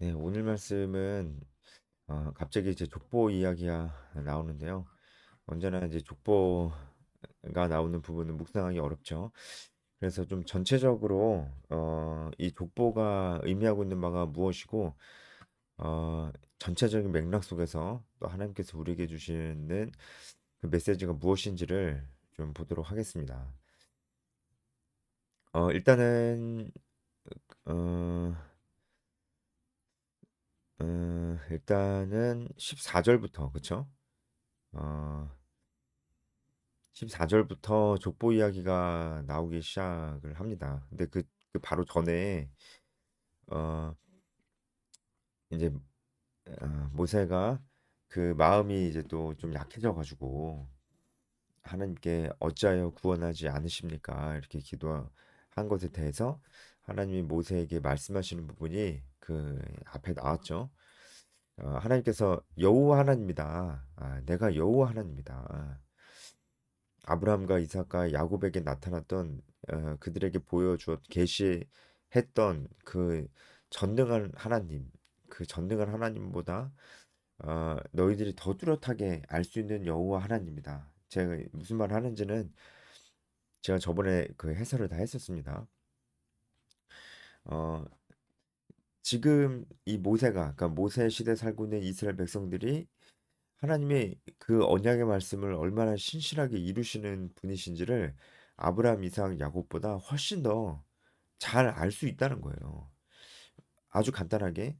네, 오늘 말씀은 갑자기 이제 족보 이야기가 나오는데요. 언제나 이제 족보가 나오는 부분은 묵상하기 어렵죠. 그래서 좀 전체적으로 이 족보가 의미하고 있는 바가 무엇이고 전체적인 맥락 속에서 또 하나님께서 우리에게 주시는 그 메시지가 무엇인지를 좀 보도록 하겠습니다. 일단은 어, 14절부터 그쵸? 어, 14절부터 족보 이야기가 나오기 시작을 합니다. 근데 그 바로 전에 어 이제 모세가 그 마음이 이제 또 좀 약해져 가지고 하나님께 어찌하여 구원하지 않으십니까? 이렇게 기도한 것에 대해서 하나님이 모세에게 말씀하시는 부분이 그 앞에 나왔죠. 하나님께서 여호와 하나님이다. 내가 여호와 하나님이다. 아브라함과 이삭과 야곱에게 나타났던 그들에게 보여주었 계시했던 그 전능한 하나님, 그 전능한 하나님보다 너희들이 더 뚜렷하게 알 수 있는 여호와 하나님이다. 제가 무슨 말 하는지는 제가 저번에 그 해설을 다 했었습니다. 어, 지금 이 모세가, 그러니까 모세 시대 살고 있는 이스라엘 백성들이 하나님의 그 언약의 말씀을 얼마나 신실하게 이루시는 분이신지를 아브라함, 이삭, 야곱보다 훨씬 더 잘 알 수 있다는 거예요. 아주 간단하게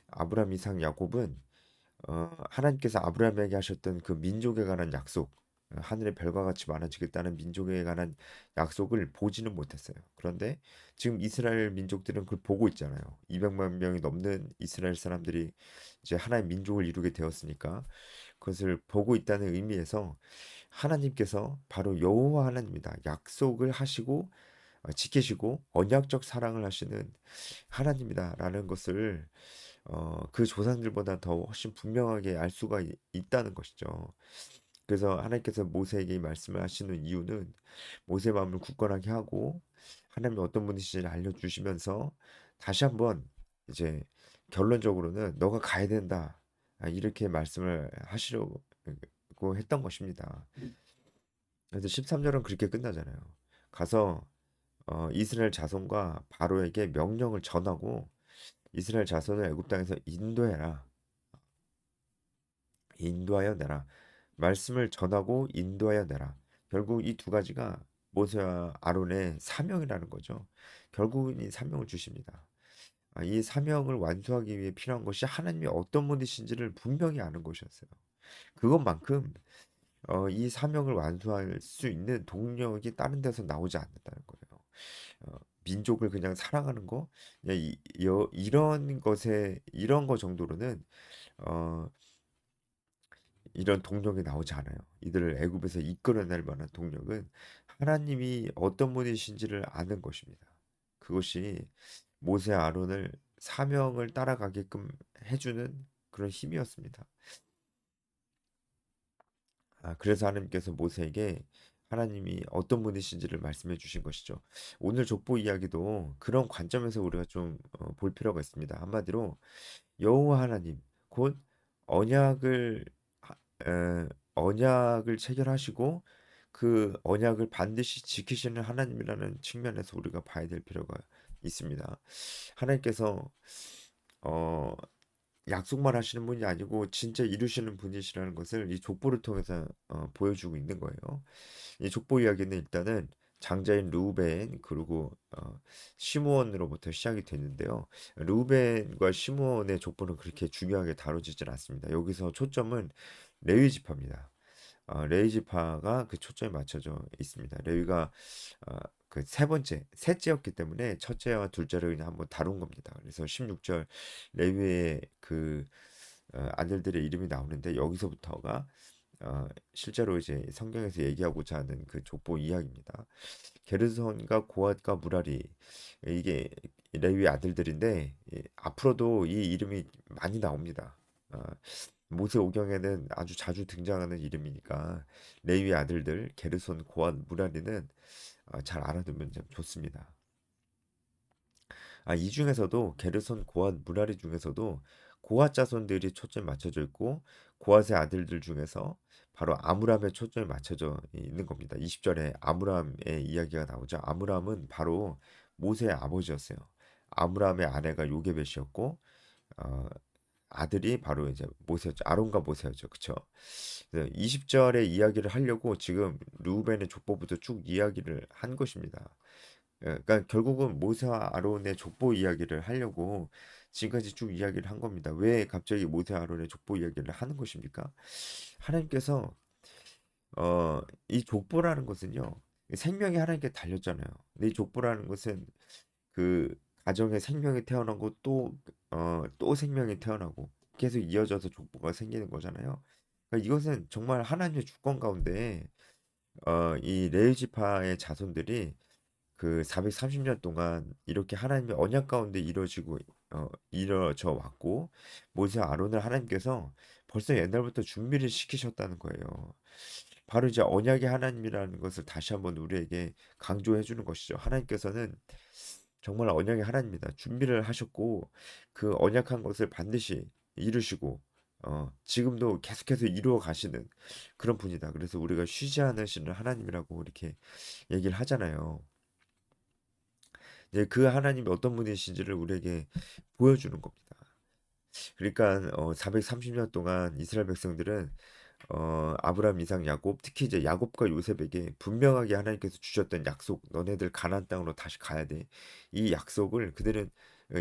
아브라함, 이삭, 야곱은 하나님께서 아브라함에게 하셨던 그 민족에 관한 약속, 하늘의 별과 같이 많아지겠다는 민족에 관한 약속을 보지는 못했어요. 그런데 지금 이스라엘 민족들은 그걸 보고 있잖아요. 200만 명이 넘는 이스라엘 사람들이 이제 하나의 민족을 이루게 되었으니까 그것을 보고 있다는 의미에서 하나님께서 바로 여호와 하나님이다. 약속을 하시고 지키시고 언약적 사랑을 하시는 하나님이다라는 것을 그 조상들보다 더 훨씬 분명하게 알 수가 있다는 것이죠. 그래서 하나님께서 모세에게 이 말씀을 하시는 이유는 모세의 마음을 굳건하게 하고 하나님이 어떤 분이신지를 알려주시면서 다시 한번 이제 결론적으로는 너가 가야 된다. 이렇게 말씀을 하시려고 했던 것입니다. 그래서 13절은 그렇게 끝나잖아요. 가서 이스라엘 자손과 바로에게 명령을 전하고 이스라엘 자손을 애굽 땅에서 인도해라. 인도하여 내라. 말씀을 전하고 인도하여 내라. 결국 이 두 가지가 모세와 아론의 사명이라는 거죠. 결국은 이 사명을 주십니다. 이 사명을 완수하기 위해 필요한 것이 하나님이 어떤 분이신지를 분명히 아는 것이었어요. 그것만큼 이 사명을 완수할 수 있는 동력이 다른 데서 나오지 않는다는 거예요. 민족을 그냥 사랑하는 거, 그냥 이런 것에 이런 거 정도로는 어, 이런 동력이 나오지 않아요. 이들을 애굽에서 이끌어낼 만한 동력은 하나님이 어떤 분이신지를 아는 것입니다. 그것이 모세 아론을 사명을 따라가게끔 해주는 그런 힘이었습니다. 그래서 하나님께서 모세에게 하나님이 어떤 분이신지를 말씀해 주신 것이죠. 오늘 족보 이야기도 그런 관점에서 우리가 좀 볼 필요가 있습니다. 한마디로 여호와 하나님 곧 언약을 하- 언약을 체결하시고 그 언약을 반드시 지키시는 하나님이라는 측면에서 우리가 봐야 될 필요가 있습니다. 하나님께서 어, 약속만 하시는 분이 아니고 진짜 이루시는 분이시라는 것을 이 족보를 통해서 보여주고 있는 거예요. 이 족보 이야기는 일단은 장자인 루벤 그리고 시므온으로부터 시작이 되는데요. 루벤과 시므온의 족보는 그렇게 중요하게 다뤄지질 않습니다. 여기서 초점은 레위 지파입니다. 레위 지파가 그 초점에 맞춰져 있습니다. 레위가 그 세 번째, 셋째였기 때문에 첫째와 둘째를 그냥 한번 다룬 겁니다. 그래서 16절 레위의 그 아들들의 이름이 나오는데 여기서부터가 실제로 이제 성경에서 얘기하고자 하는 그 족보 이야기입니다. 게르손과 고앗과 무라리 이게 레위 아들들인데 앞으로도 이 이름이 많이 나옵니다. 어, 모세오경에는 아주 자주 등장하는 이름이니까 레위 아들들 게르손, 고앗, 무라리는 잘 알아두면 참 좋습니다. 이 중에서도 게르손 고핫 무라리 중에서도 고핫 자손들이 초점이 맞춰져 있고 고핫의 아들들 중에서 바로 아므람에 초점이 맞춰져 있는 겁니다. 20절에 아므람의 이야기가 나오죠. 아므람은 바로 모세의 아버지였어요. 아므람의 아내가 요게벳이었고 어, 아들이 바로 이제 모세였죠. 아론과 모세였죠. 그쵸? 20절의 이야기를 하려고 지금 르우벤의 족보부터 쭉 이야기를 한 것입니다. 그러니까 결국은 모세와 아론의 족보 이야기를 하려고 지금까지 쭉 이야기를 한 겁니다. 왜 갑자기 모세와 아론의 족보 이야기를 하는 것입니까? 하나님께서 이 족보라는 것은요, 생명이 하나님께 달렸잖아요. 근데 이 족보라는 것은 그 가정에 생명이 태어나고 또 생명이 태어나고 계속 이어져서 족보가 생기는 거잖아요. 그러니까 이것은 정말 하나님의 주권 가운데 이 레위지파의 자손들이 그 430년 동안 이렇게 하나님의 언약 가운데 이루어져 왔고 모세와 아론을 하나님께서 벌써 옛날부터 준비를 시키셨다는 거예요. 바로 이제 언약의 하나님이라는 것을 다시 한번 우리에게 강조해 주는 것이죠. 하나님께서는 정말 언약의 하나님입니다. 준비를 하셨고 그 언약한 것을 반드시 이루시고 지금도 계속해서 이루어 가시는 그런 분이다. 그래서 우리가 쉬지 않으시는 하나님이라고 이렇게 얘기를 하잖아요. 이제 그 하나님이 어떤 분이신지를 우리에게 보여주는 겁니다. 그러니까 430년 동안 이스라엘 백성들은 아브라함, 이삭, 야곱, 특히 이제 야곱과 요셉에게 분명하게 하나님께서 주셨던 약속, 너네들 가나안 땅으로 다시 가야 돼. 이 약속을 그들은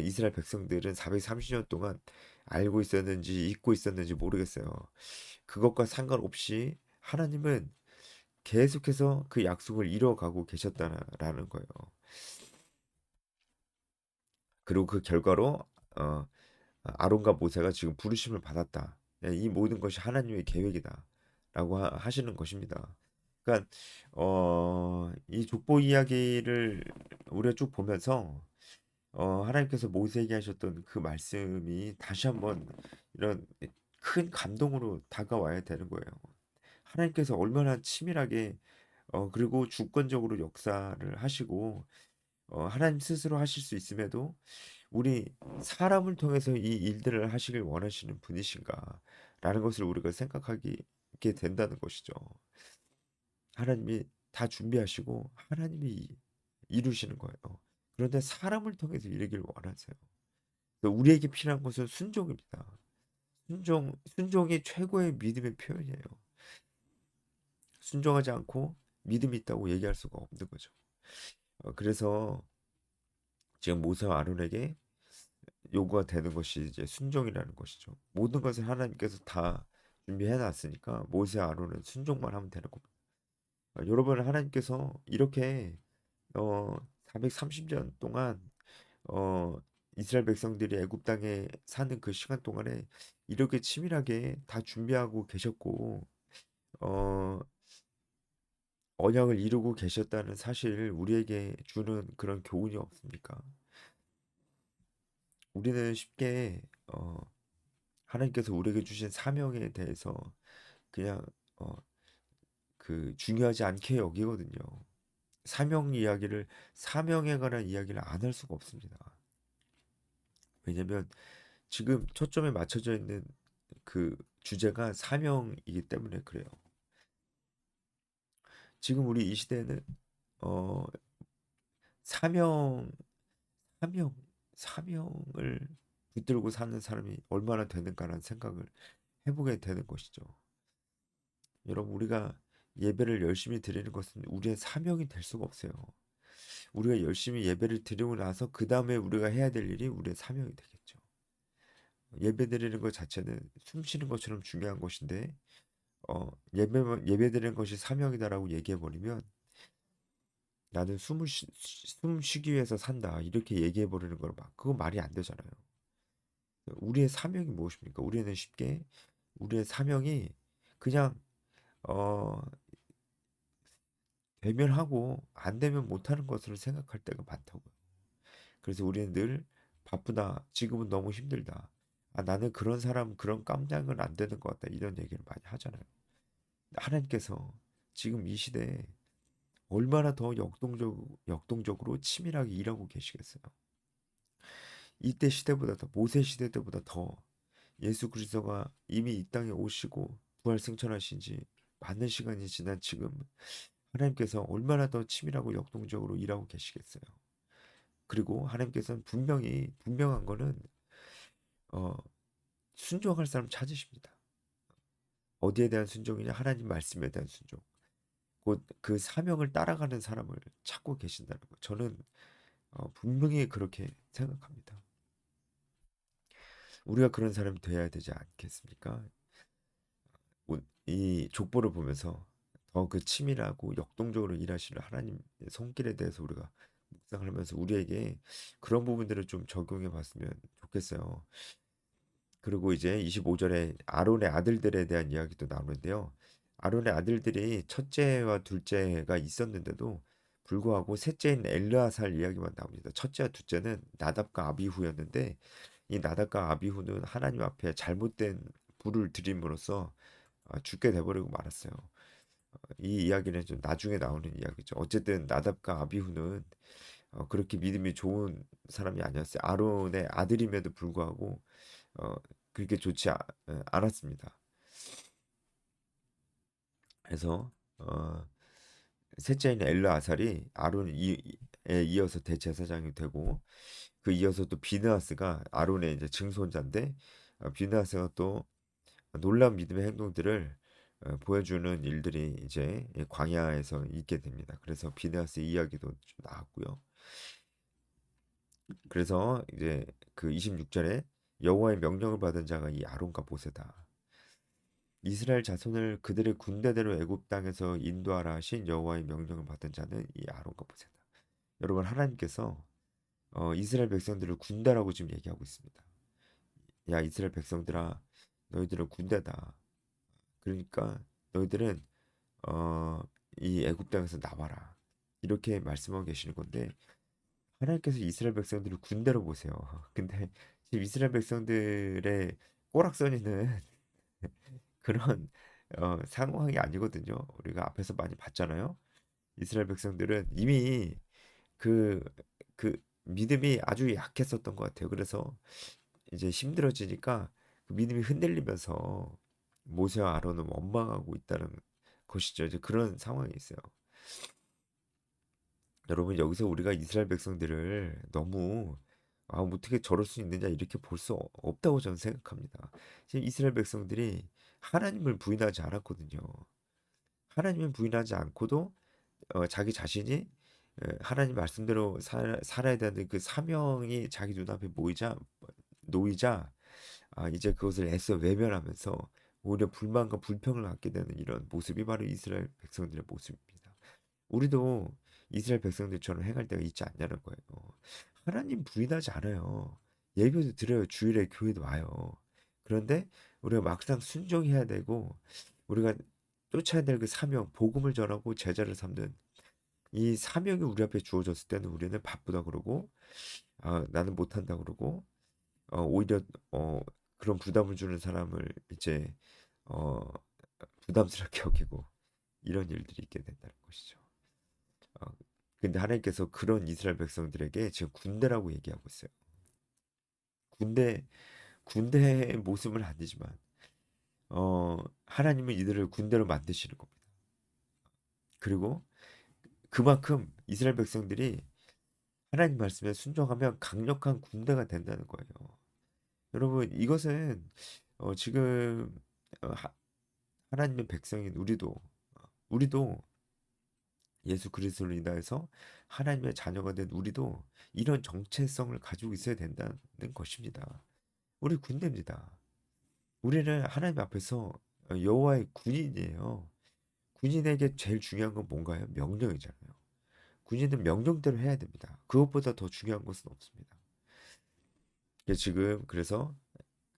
이스라엘 백성들은 430년 동안 알고 있었는지 잊고 있었는지 모르겠어요. 그것과 상관없이 하나님은 계속해서 그 약속을 이뤄가고 계셨다라는 거예요. 그리고 그 결과로 어, 아론과 모세가 지금 부르심을 받았다. 이 모든 것이 하나님의 계획이다라고 하시는 것입니다. 그러니까 이 족보 이야기를 우리가 쭉 보면서 하나님께서 모세에게 하셨던 그 말씀이 다시 한번 이런 큰 감동으로 다가와야 되는 거예요. 하나님께서 얼마나 치밀하게 그리고 주권적으로 역사를 하시고 하나님 스스로 하실 수 있음에도 우리 사람을 통해서 이 일들을 하시길 원하시는 분이신가라는 것을 우리가 생각하게 된다는 것이죠. 하나님이 다 준비하시고 하나님이 이루시는 거예요. 그런데 사람을 통해서 이루길 원하세요. 우리에게 필요한 것은 순종입니다. 순종이 최고의 믿음의 표현이에요. 순종하지 않고 믿음이 있다고 얘기할 수가 없는 거죠. 그래서 지금 모세와 아론에게 요구가 되는 것이 이제 순종이라는 것이죠. 모든 것을 하나님께서 다 준비해 놨으니까 모세 아론은 순종만 하면 되는 겁니다. 여러분 하나님께서 이렇게 430년 동안 어, 이스라엘 백성들이 애굽 땅에 사는 그 시간 동안에 이렇게 치밀하게 다 준비하고 계셨고 어, 언약을 이루고 계셨다는 사실 우리에게 주는 그런 교훈이 없습니까? 우리는 쉽게 하나님께서 우리에게 주신 사명에 대해서 그냥 어, 그 중요하지 않게 여기거든요. 사명 이야기를 사명에 관한 이야기를 안 할 수가 없습니다. 왜냐면 지금 초점에 맞춰져 있는 그 주제가 사명이기 때문에 그래요. 지금 우리 이 시대에는 어, 사명, 사명, 사명을 붙들고 사는 사람이 얼마나 되는가라는 생각을 해보게 되는 것이죠. 여러분 우리가 예배를 열심히 드리는 것은 우리의 사명이 될 수가 없어요. 우리가 열심히 예배를 드리고 나서 그 다음에 우리가 해야 될 일이 우리의 사명이 되겠죠. 예배 드리는 것 자체는 숨 쉬는 것처럼 중요한 것인데 예배 드리는 것이 사명이다라고 얘기해 버리면 나는 숨 쉬기 위해서 산다 이렇게 얘기해 버리는 거막 그거 말이 안 되잖아요. 우리의 사명이 무엇입니까? 우리는 쉽게 우리의 사명이 그냥 어 되면 하고 안 되면 못하는 것으로 생각할 때가 많다고요. 그래서 우리는 늘 바쁘다. 지금은 너무 힘들다. 나는 그런 사람 그런 깜냥은 안 되는 것 같다. 이런 얘기를 많이 하잖아요. 하나님께서 지금 이 시대에 얼마나 더 역동적으로 치밀하게 일하고 계시겠어요. 이때 시대보다 더 모세 시대 때보다 더 예수 그리스도가 이미 이 땅에 오시고 부활 승천하신 지 많은 시간이 지난 지금 하나님께서 얼마나 더 치밀하고 역동적으로 일하고 계시겠어요. 그리고 하나님께서는 분명히 분명한 거는 어, 순종할 사람 찾으십니다. 어디에 대한 순종이냐? 하나님 말씀에 대한 순종. 곧 그 사명을 따라가는 사람을 찾고 계신다는 거. 저는 분명히 그렇게 생각합니다. 우리가 그런 사람이 돼야 되지 않겠습니까? 이 족보를 보면서 더 그 치밀하고 역동적으로 일하시는 하나님의 손길에 대해서 우리가 묵상하면서 우리에게 그런 부분들을 좀 적용해 봤으면 좋겠어요. 그리고 이제 25절에 아론의 아들들에 대한 이야기도 나오는데요. 아론의 아들들이 첫째와 둘째가 있었는데도 불구하고 셋째인 엘르아살 이야기만 나옵니다. 첫째와 둘째는 나답과 아비후였는데 이 나답과 아비후는 하나님 앞에 잘못된 불을 들임으로써 죽게 돼버리고 말았어요. 이 이야기는 좀 나중에 나오는 이야기죠. 어쨌든 나답과 아비후는 그렇게 믿음이 좋은 사람이 아니었어요. 아론의 아들임에도 불구하고 어, 그렇게 좋지 않았습니다. 그래서 셋째인 엘르아살이 아론에 이어서 대제사장이 되고 그 이어서 또 비느하스가 아론의 이제 증손자인데 비느하스가 또 놀라운 믿음의 행동들을 보여주는 일들이 이제 광야에서 있게 됩니다. 그래서 비느하스 이야기도 좀 나왔고요. 그래서 이제 그 26절에 여호와의 명령을 받은 자가 이 아론과 모세다. 이스라엘 자손을 그들의 군대대로 애굽 땅에서 인도하라 하신 여호와의 명령을 받은 자는 이 아론과 모세다. 여러분 하나님께서 이스라엘 백성들을 군대라고 지금 얘기하고 있습니다. 야 이스라엘 백성들아 너희들은 군대다. 그러니까 너희들은 어, 이 애굽 땅에서 나와라. 이렇게 말씀하고 계시는 건데 하나님께서 이스라엘 백성들을 군대로 보세요. 근데 지금 이스라엘 백성들의 꼬락서니는 그런 상황이 아니거든요. 우리가 앞에서 많이 봤잖아요. 이스라엘 백성들은 이미 그, 그 믿음이 아주 약했었던 것 같아요. 그래서 이제 힘들어지니까 그 믿음이 흔들리면서 모세와 아론은 원망하고 있다는 것이죠. 이제 그런 상황이 있어요. 여러분 여기서 우리가 이스라엘 백성들을 너무 어떻게 저럴 수 있느냐 이렇게 볼 수 없다고 저는 생각합니다. 지금 이스라엘 백성들이 하나님을 부인하지 않았거든요. 하나님을 부인하지 않고도 자기 자신이 하나님 말씀대로 살아야 되는 그 사명이 자기 눈앞에 놓이자 이제 그것을 애써 외면하면서 오히려 불만과 불평을 갖게 되는 이런 모습이 바로 이스라엘 백성들의 모습입니다. 우리도 이스라엘 백성들처럼 행할 때가 있지 않냐는 거예요. 하나님 부인하지 않아요. 예배도 드려요. 주일에 교회도 와요. 그런데 우리가 막상 순종해야 되고 우리가 쫓아야 될 그 사명, 복음을 전하고 제자를 삼는 이 사명이 우리 앞에 주어졌을 때는 우리는 바쁘다 그러고 나는 못한다 그러고 오히려 어, 그런 부담을 주는 사람을 이제 어, 부담스럽게 여기고 이런 일들이 있게 된다는 것이죠. 어, 근데 하나님께서 그런 이스라엘 백성들에게 지금 군대라고 얘기하고 있어요. 군대 군대의 모습은 아니지만 하나님은 이들을 군대로 만드시는 겁니다. 그리고 그만큼 이스라엘 백성들이 하나님 말씀에 순종하면 강력한 군대가 된다는 거예요. 여러분 이것은 지금 하나님의 백성인 우리도 예수 그리스도를 인하여서 하나님의 자녀가 된 우리도 이런 정체성을 가지고 있어야 된다는 것입니다. 우리 군대입니다. 우리는 하나님 앞에서 여호와의 군인이에요. 군인에게 제일 중요한 건 뭔가요? 명령이잖아요. 군인은 명령대로 해야 됩니다. 그것보다 더 중요한 것은 없습니다. 그래서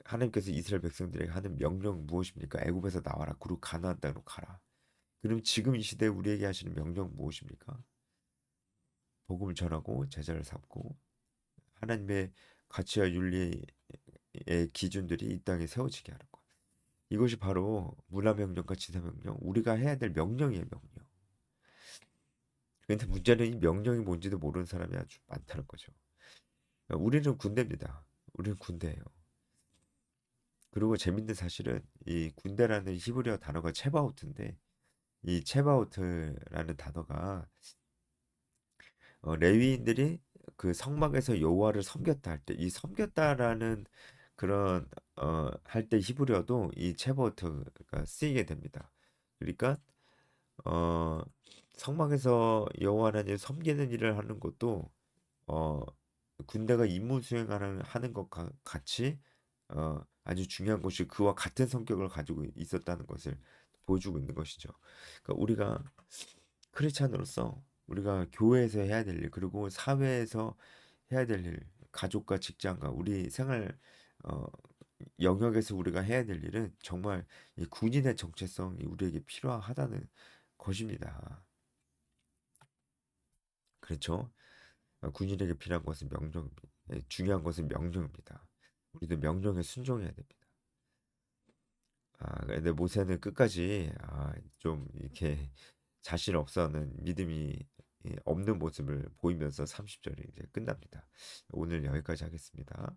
하나님께서 이스라엘 백성들에게 하는 명령 무엇입니까? 애굽에서 나와라. 그리고 가나안 땅으로 가라. 그럼 지금 이 시대에 우리에게 하시는 명령 무엇입니까? 복음을 전하고 제자를 삼고 하나님의 가치와 윤리의 기준들이 이 땅에 세워지게 하는 것. 이것이 바로 문화명령과 지사명령, 우리가 해야 될 명령이에요, 명령. 그런데 문제는 이 명령이 뭔지도 모르는 사람이 아주 많다는 거죠. 우리는 군대입니다. 우리는 군대예요. 그리고 재밌는 사실은 이 군대라는 히브리어 단어가 체바우트인데 이 체바우트라는 단어가 레위인들이 그 성막에서 여호와를 섬겼다 할 때 이 섬겼다라는 그런 할 때 히브리어도 이 체바우트가 쓰이게 됩니다. 그러니까 어 성막에서 여호와 하나님 섬기는 일을 하는 것도 어 군대가 임무 수행하는 것과 같이 아주 중요한 것이 그와 같은 성격을 가지고 있었다는 것을 보여주고 있는 것이죠. 그러니까 우리가 크리스찬으로서 우리가 교회에서 해야 될 일, 그리고 사회에서 해야 될 일, 가족과 직장과 우리 생활 어, 영역에서 우리가 해야 될 일은 정말 이 군인의 정체성이 우리에게 필요하다는 것입니다. 그렇죠? 군인에게 필요한 것은 중요한 것은 명령입니다. 우리도 명령에 순종해야 됩니다. 근데 모세는 끝까지 좀 이렇게 자신 없어하는 믿음이 없는 모습을 보이면서 30절이 이제 끝납니다. 오늘 여기까지 하겠습니다.